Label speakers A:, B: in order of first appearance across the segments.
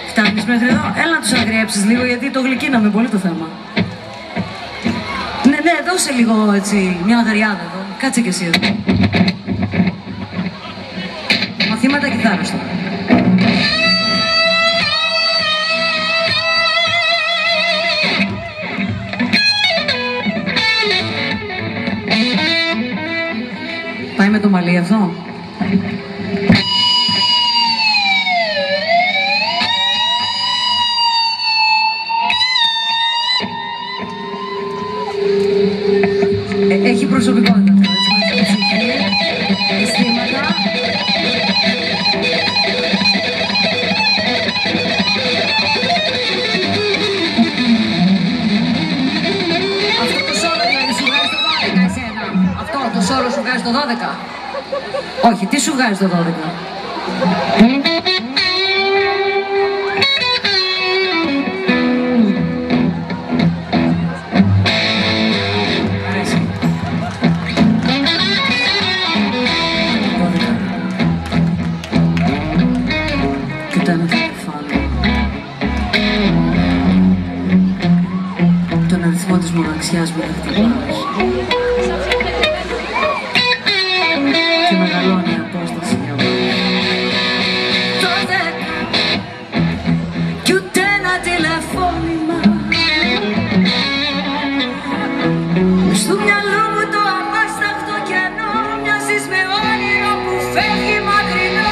A: Φτάνεις μέχρι εδώ. Έλα να τους αγριέψεις λίγο, γιατί το γλυκίναμε πολύ το θέμα. Ναι, δώσε λίγο έτσι, μια αγαριάδα εδώ. Κάτσε κι εσύ εδώ. Μαθήματα κιθάρας τώρα. Πάει με το μαλλί αυτό. Έχει προσωπικότητα αυτό, έτσι, αισθήματα. Αυτό το σώρο δηλαδή σου βγάζει το 12 εσένα. Αυτό το σώρο σου βγάζει το 12. Όχι, τι σου βγάζει το 12. Τον αριθμό της μοναξιάς με τα χτυπάς και μεγαλώνει η απόσταση για μας. Το 10 κι ούτε ένα τηλεφώνημα στο μυαλό μου το απάσταχτο κενό μοιάζεις με όνειρο που φεύγει μακρινό.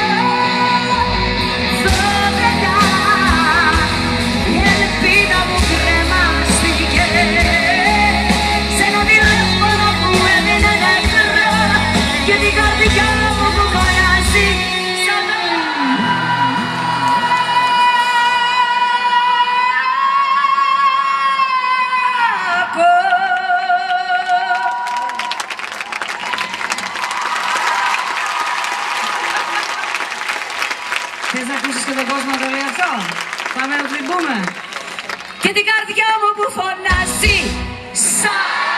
A: Θες να ακούσεις και τον κόσμο να το λέει αυτό? Πάμε να το πούμε. Και την καρδιά μου που φωνάζει σαν